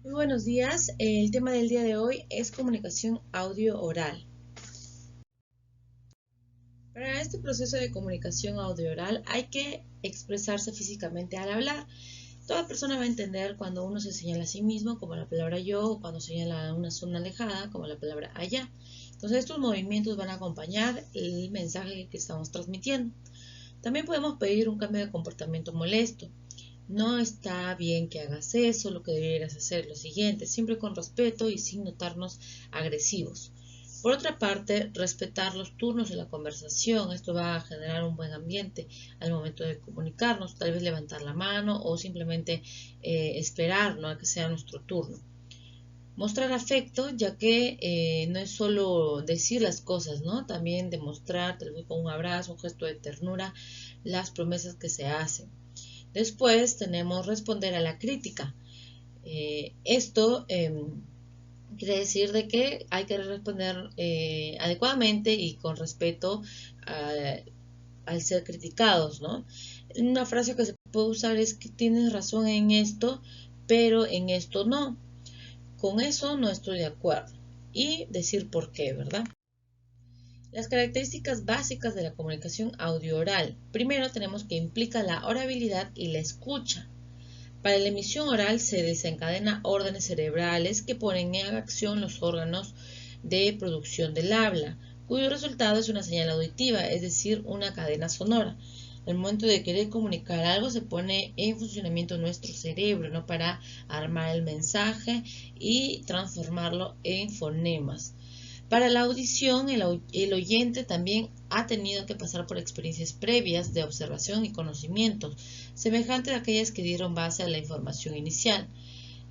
Muy buenos días. El tema del día de hoy es comunicación audio-oral. Para este proceso de comunicación audio-oral hay que expresarse físicamente al hablar. Toda persona va a entender cuando uno se señala a sí mismo, como la palabra yo, o cuando señala a una zona alejada, como la palabra allá. Entonces estos movimientos van a acompañar el mensaje que estamos transmitiendo. También podemos pedir un cambio de comportamiento molesto. No está bien que hagas eso, lo que deberías hacer es lo siguiente, siempre con respeto y sin notarnos agresivos. Por otra parte, respetar los turnos de la conversación, esto va a generar un buen ambiente al momento de comunicarnos, tal vez levantar la mano o simplemente esperar, ¿no?, a que sea nuestro turno. Mostrar afecto, ya que no es solo decir las cosas, ¿no? También demostrar, tal vez con un abrazo, un gesto de ternura, las promesas que se hacen. Después tenemos responder a la crítica. Esto quiere decir de que hay que responder adecuadamente y con respeto al ser criticados, ¿no? Una frase que se puede usar es que tienes razón en esto, pero en esto no. Con eso no estoy de acuerdo. Y decir por qué, ¿verdad? Las características básicas de la comunicación audio-oral. Primero tenemos que implica la orabilidad y la escucha. Para la emisión oral se desencadena órdenes cerebrales que ponen en acción los órganos de producción del habla, cuyo resultado es una señal auditiva, es decir, una cadena sonora. Al momento de querer comunicar algo se pone en funcionamiento nuestro cerebro, ¿no?, para armar el mensaje y transformarlo en fonemas. Para la audición, el oyente también ha tenido que pasar por experiencias previas de observación y conocimientos, semejantes a aquellas que dieron base a la información inicial.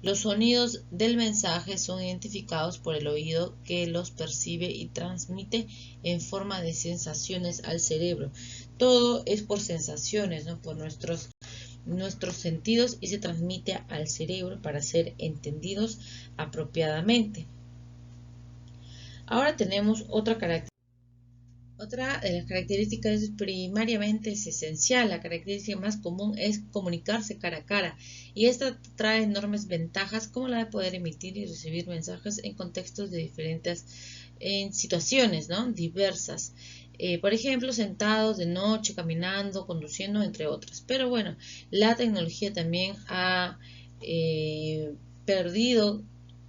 Los sonidos del mensaje son identificados por el oído, que los percibe y transmite en forma de sensaciones al cerebro. Todo es por sensaciones, ¿no?, por nuestros sentidos, y se transmite al cerebro para ser entendidos apropiadamente. Ahora tenemos otra característica. Otra de las características primariamente es esencial. La característica más común es comunicarse cara a cara, y esta trae enormes ventajas, como la de poder emitir y recibir mensajes en contextos de diferentes, en situaciones, ¿no?, diversas. Por ejemplo, sentados de noche, caminando, conduciendo, entre otras. Pero bueno, la tecnología también ha perdido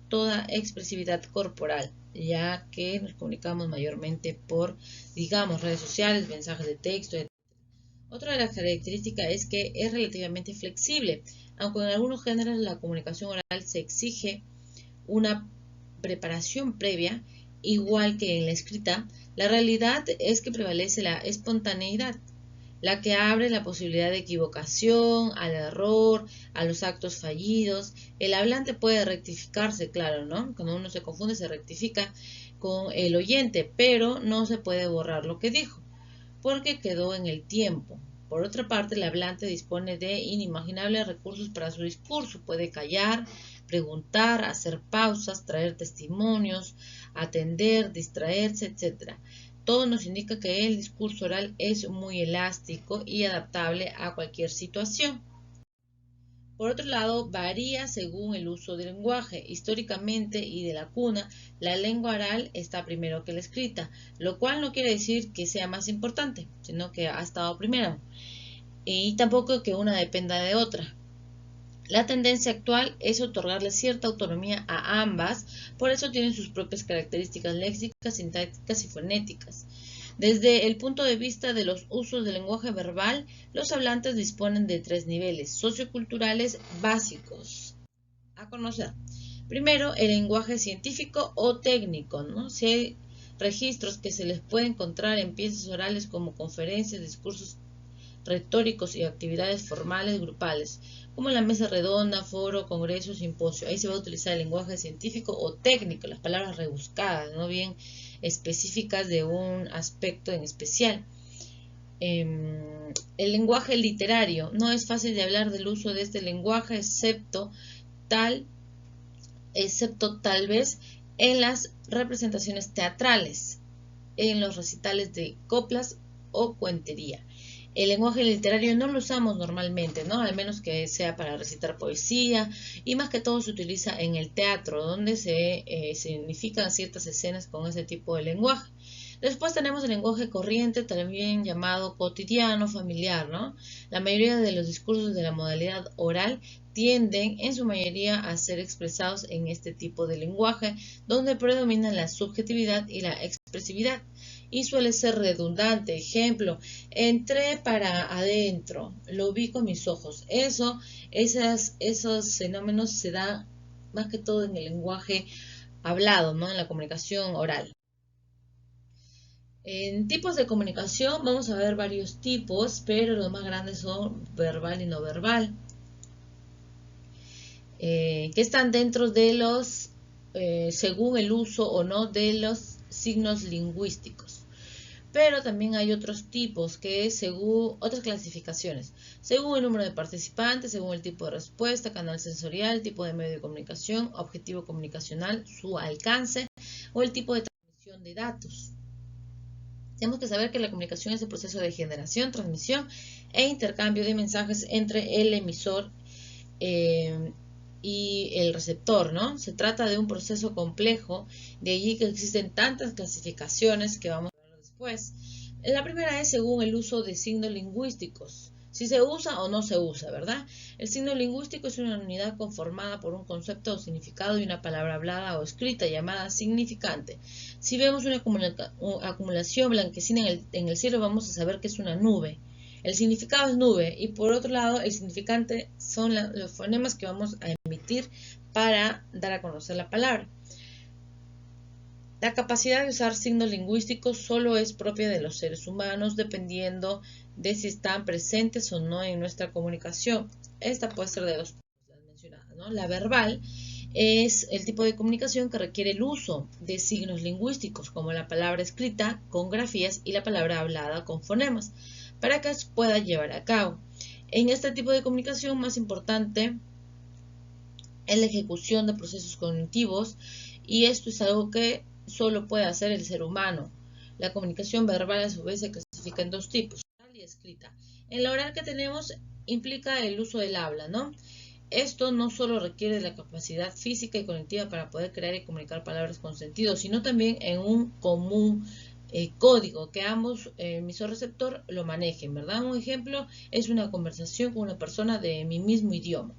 toda expresividad corporal, ya que nos comunicamos mayormente por, digamos, redes sociales, mensajes de texto, etc. Otra de las características es que es relativamente flexible. Aunque en algunos géneros la comunicación oral se exige una preparación previa, igual que en la escrita, la realidad es que prevalece la espontaneidad, la que abre la posibilidad de equivocación, al error, a los actos fallidos. El hablante puede rectificarse, claro, ¿no? Cuando uno se confunde se rectifica con el oyente, pero no se puede borrar lo que dijo, porque quedó en el tiempo. Por otra parte, el hablante dispone de inimaginables recursos para su discurso. Puede callar, preguntar, hacer pausas, traer testimonios, atender, distraerse, etc. Todo nos indica que el discurso oral es muy elástico y adaptable a cualquier situación. Por otro lado, varía según el uso del lenguaje. Históricamente y de la cuna, la lengua oral está primero que la escrita, lo cual no quiere decir que sea más importante, sino que ha estado primero. Y tampoco que una dependa de otra. La tendencia actual es otorgarle cierta autonomía a ambas, por eso tienen sus propias características léxicas, sintácticas y fonéticas. Desde el punto de vista de los usos del lenguaje verbal, los hablantes disponen de 3 niveles socioculturales básicos a conocer. Primero, el lenguaje científico o técnico, ¿no? Si hay registros que se les puede encontrar en piezas orales como conferencias, discursos retóricos y actividades formales grupales, como la mesa redonda, foro, congreso, simposio. Ahí se va a utilizar el lenguaje científico o técnico, las palabras rebuscadas, no bien específicas de un aspecto en especial. El lenguaje literario. No es fácil de hablar del uso de este lenguaje, excepto tal vez en las representaciones teatrales, en los recitales de coplas o cuentería. El lenguaje literario no lo usamos normalmente, ¿no? Al menos que sea para recitar poesía, y más que todo se utiliza en el teatro, donde se significan ciertas escenas con ese tipo de lenguaje. Después tenemos el lenguaje corriente, también llamado cotidiano, familiar, ¿no? La mayoría de los discursos de la modalidad oral tienden en su mayoría a ser expresados en este tipo de lenguaje, donde predominan la subjetividad y la expresividad, y suele ser redundante. Ejemplo, entré para adentro, lo vi con mis ojos. Esos fenómenos se dan más que todo en el lenguaje hablado, ¿no? En la comunicación oral. En tipos de comunicación vamos a ver varios tipos, pero los más grandes son verbal y no verbal, que están dentro de los, según el uso o no de los signos lingüísticos. Pero también hay otros tipos que según otras clasificaciones, según el número de participantes, según el tipo de respuesta, canal sensorial, tipo de medio de comunicación, objetivo comunicacional, su alcance o el tipo de transmisión de datos. Tenemos que saber que la comunicación es el proceso de generación, transmisión e intercambio de mensajes entre el emisor y el receptor, ¿no? Se trata de un proceso complejo, de allí que existen tantas clasificaciones que vamos a ver después. La primera es según el uso de signos lingüísticos, si se usa o no se usa, ¿verdad? El signo lingüístico es una unidad conformada por un concepto o significado y una palabra hablada o escrita llamada significante. Si vemos una acumulación blanquecina en el cielo, vamos a saber que es una nube. El significado es nube y por otro lado el significante son los fonemas que vamos a emitir para dar a conocer la palabra. La capacidad de usar signos lingüísticos solo es propia de los seres humanos dependiendo de si están presentes o no en nuestra comunicación. Esta puede ser de dos mencionadas, ¿no? La verbal es el tipo de comunicación que requiere el uso de signos lingüísticos como la palabra escrita con grafías y la palabra hablada con fonemas para que se pueda llevar a cabo. En este tipo de comunicación más importante es la ejecución de procesos cognitivos y esto es algo que solo puede hacer el ser humano. La comunicación verbal a su vez se clasifica en dos tipos, oral y escrita. En la oral que tenemos implica el uso del habla, ¿no? Esto no solo requiere de la capacidad física y cognitiva para poder crear y comunicar palabras con sentido, sino también en un común código que ambos, emisor receptor, lo manejen, ¿verdad? Un ejemplo es una conversación con una persona de mi mismo idioma.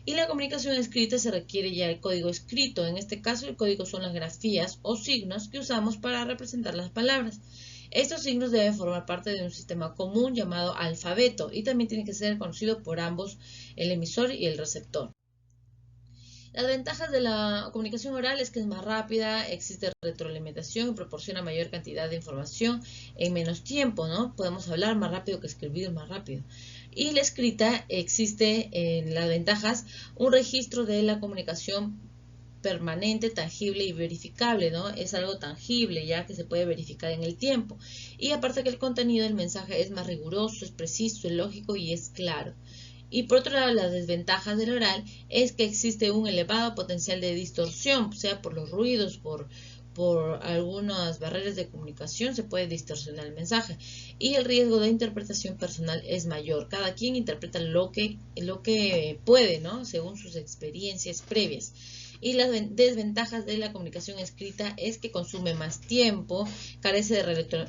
Y la comunicación escrita se requiere ya el código escrito. En este caso, el código son las grafías o signos que usamos para representar las palabras. Estos signos deben formar parte de un sistema común llamado alfabeto y también tiene que ser conocido por ambos, el emisor y el receptor. Las ventajas de la comunicación oral es que es más rápida, existe retroalimentación y proporciona mayor cantidad de información en menos tiempo, ¿no? Podemos hablar más rápido que escribir más rápido. Y la escrita existe en las ventajas un registro de la comunicación permanente, tangible y verificable, ¿no? Es algo tangible ya que se puede verificar en el tiempo. Y aparte que el contenido del mensaje es más riguroso, es preciso, es lógico y es claro. Y por otro lado, las desventajas del oral es que existe un elevado potencial de distorsión, sea por los ruidos, por algunas barreras de comunicación, se puede distorsionar el mensaje. Y el riesgo de interpretación personal es mayor. Cada quien interpreta lo que puede, ¿no? Según sus experiencias previas. Y las desventajas de la comunicación escrita es que consume más tiempo, carece de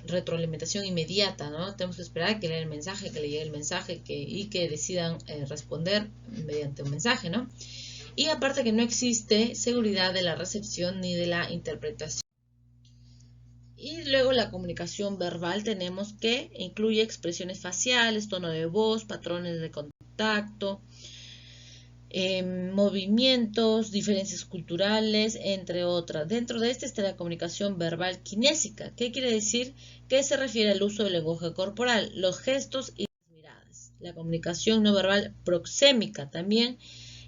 retroalimentación inmediata, ¿no? Tenemos que esperar a que lea el mensaje, que le llegue el mensaje y que decidan responder mediante un mensaje, ¿no? Y aparte que no existe seguridad de la recepción ni de la interpretación. Y luego la comunicación verbal tenemos que incluye expresiones faciales, tono de voz, patrones de contacto, movimientos, diferencias culturales, entre otras. Dentro de esta está la comunicación verbal kinésica. ¿Qué quiere decir? Que se refiere al uso del lenguaje corporal, los gestos y las miradas. La comunicación no verbal proxémica también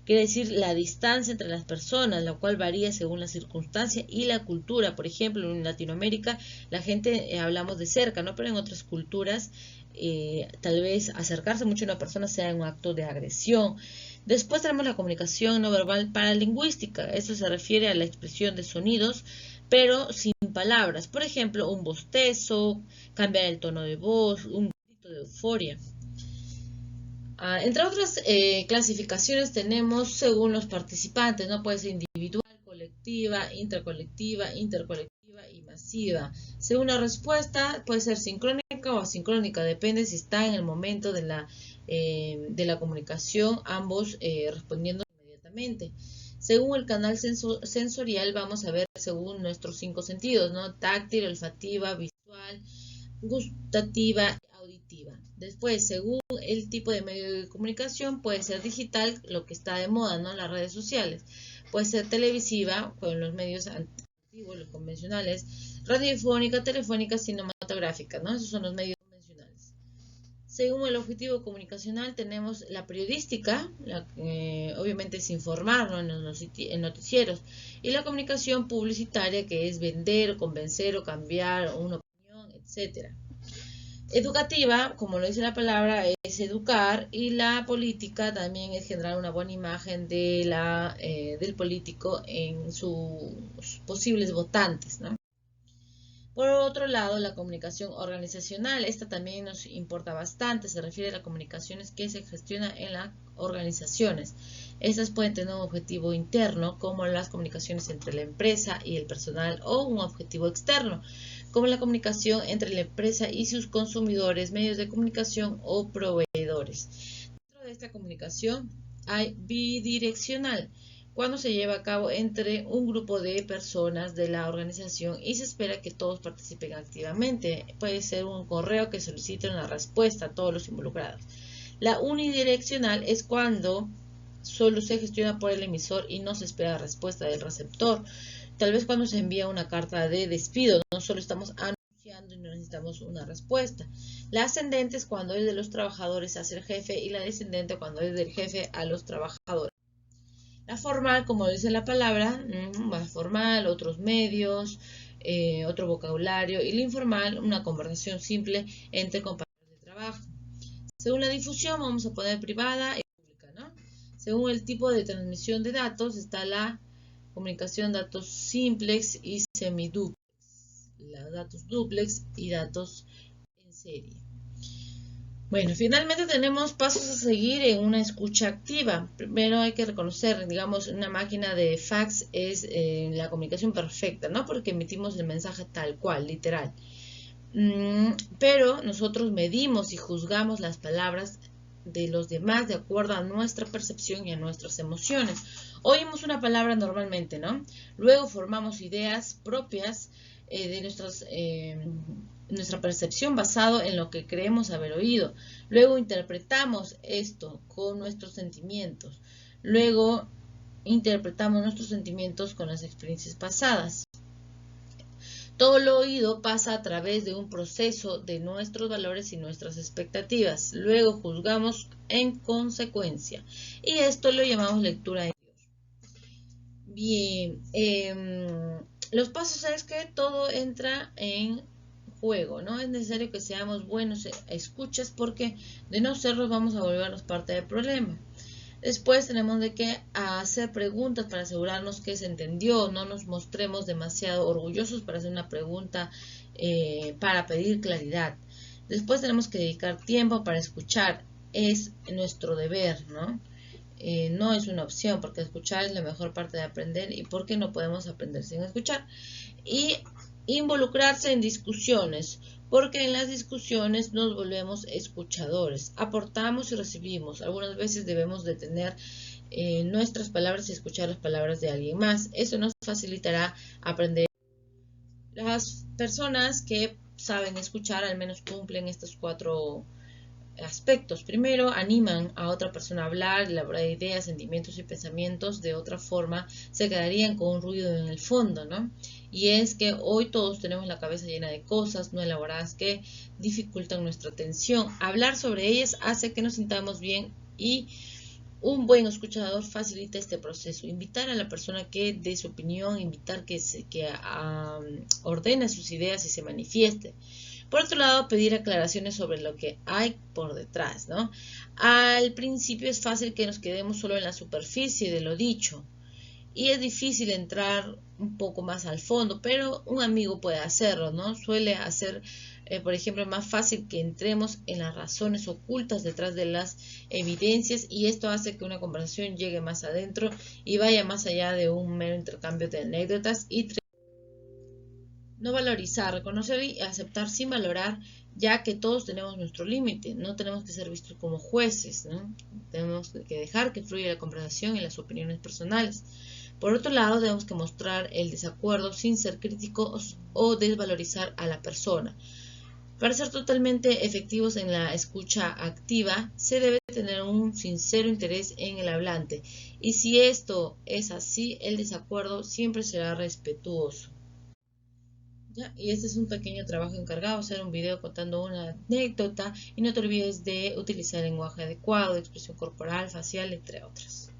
quiere decir la distancia entre las personas, la cual varía según la circunstancia y la cultura. Por ejemplo, en Latinoamérica la gente hablamos de cerca, ¿no? Pero en otras culturas tal vez acercarse mucho a una persona sea un acto de agresión. Después tenemos la comunicación no verbal paralingüística. Esto se refiere a la expresión de sonidos, pero sin palabras. Por ejemplo, un bostezo, cambiar el tono de voz, un grito de euforia. Entre otras clasificaciones tenemos según los participantes, ¿no? Puede ser individual, colectiva, intercolectiva y masiva. Según la respuesta, puede ser sincrónica o asincrónica, depende si está en el momento de la comunicación, ambos respondiendo inmediatamente. Según el canal sensorial, vamos a ver según nuestros 5 sentidos, ¿no? Táctil, olfativa, visual, gustativa, auditiva. Después, según el tipo de medio de comunicación, puede ser digital, lo que está de moda, ¿no? Las redes sociales. Puede ser televisiva, con los medios antiguos, los convencionales, radiofónica, telefónica, cinematográfica, ¿no? Esos son los medios convencionales. Según el objetivo comunicacional, tenemos la periodística, obviamente es informar, ¿no? En noticieros, y la comunicación publicitaria, que es vender, convencer o cambiar una opinión, etcétera. Educativa, como lo dice la palabra, es educar, y la política también es generar una buena imagen del político en sus posibles votantes, ¿no? Por otro lado, la comunicación organizacional, esta también nos importa bastante, se refiere a las comunicaciones que se gestionan en las organizaciones. Estas pueden tener un objetivo interno, como las comunicaciones entre la empresa y el personal, o un objetivo externo, como la comunicación entre la empresa y sus consumidores, medios de comunicación o proveedores. Dentro de esta comunicación hay bidireccional, cuando se lleva a cabo entre un grupo de personas de la organización y se espera que todos participen activamente. Puede ser un correo que solicite una respuesta a todos los involucrados. La unidireccional es cuando solo se gestiona por el emisor y no se espera respuesta del receptor. Tal vez cuando se envía una carta de despido, no solo estamos anunciando y no necesitamos una respuesta. La ascendente es cuando es de los trabajadores hacia el jefe, y la descendente cuando es del jefe a los trabajadores. La formal, como dice la palabra, más formal, otros medios, otro vocabulario, y la informal, una conversación simple entre compañeros de trabajo. Según la difusión, vamos a poner privada y pública, ¿no? Según el tipo de transmisión de datos, está la comunicación datos simplex y semiduplex, los datos duplex y datos en serie. Bueno, finalmente tenemos pasos a seguir en una escucha activa. Primero hay que reconocer, digamos, una máquina de fax es la comunicación perfecta, ¿no? Porque emitimos el mensaje tal cual, literal. Pero nosotros medimos y juzgamos las palabras de los demás de acuerdo a nuestra percepción y a nuestras emociones. Oímos una palabra normalmente, ¿no? Luego formamos ideas propias de nuestra percepción basado en lo que creemos haber oído. Luego interpretamos esto con nuestros sentimientos. Luego interpretamos nuestros sentimientos con las experiencias pasadas. Todo lo oído pasa a través de un proceso de nuestros valores y nuestras expectativas. Luego juzgamos en consecuencia. Y esto lo llamamos lectura interior. Bien, los pasos es que todo entra en juego, ¿no? Es necesario que seamos buenos escuchas, porque de no serlo vamos a volvernos parte del problema. Después tenemos que hacer preguntas para asegurarnos que se entendió. No nos mostremos demasiado orgullosos para hacer una pregunta para pedir claridad. Después tenemos que dedicar tiempo para escuchar. Es nuestro deber, ¿no? No es una opción, porque escuchar es la mejor parte de aprender, y porque no podemos aprender sin escuchar. Y involucrarse en discusiones, porque en las discusiones nos volvemos escuchadores, aportamos y recibimos. Algunas veces debemos detener nuestras palabras y escuchar las palabras de alguien más. Eso nos facilitará aprender. Las personas que saben escuchar al menos cumplen estos 4 aspectos. Primero, animan a otra persona a hablar, elaborar ideas, sentimientos y pensamientos. De otra forma, se quedarían con un ruido en el fondo, ¿no? Y es que hoy todos tenemos la cabeza llena de cosas no elaboradas que dificultan nuestra atención. Hablar sobre ellas hace que nos sintamos bien, y un buen escuchador facilita este proceso. Invitar a la persona que dé su opinión, invitar que ordene sus ideas y se manifieste. Por otro lado, pedir aclaraciones sobre lo que hay por detrás, ¿no? Al principio es fácil que nos quedemos solo en la superficie de lo dicho, y es difícil entrar un poco más al fondo, pero un amigo puede hacerlo, ¿no? Suele hacer, por ejemplo, más fácil que entremos en las razones ocultas detrás de las evidencias, y esto hace que una conversación llegue más adentro y vaya más allá de un mero intercambio de anécdotas. Y no valorizar, reconocer y aceptar sin valorar, ya que todos tenemos nuestro límite, no tenemos que ser vistos como jueces, ¿no? Tenemos que dejar que fluya la conversación y las opiniones personales. Por otro lado, tenemos que mostrar el desacuerdo sin ser críticos o desvalorizar a la persona. Para ser totalmente efectivos en la escucha activa, se debe tener un sincero interés en el hablante, y si esto es así, el desacuerdo siempre será respetuoso. ¿Ya? Y este es un pequeño trabajo encargado, hacer un video contando una anécdota, y no te olvides de utilizar el lenguaje adecuado, de expresión corporal, facial, entre otras.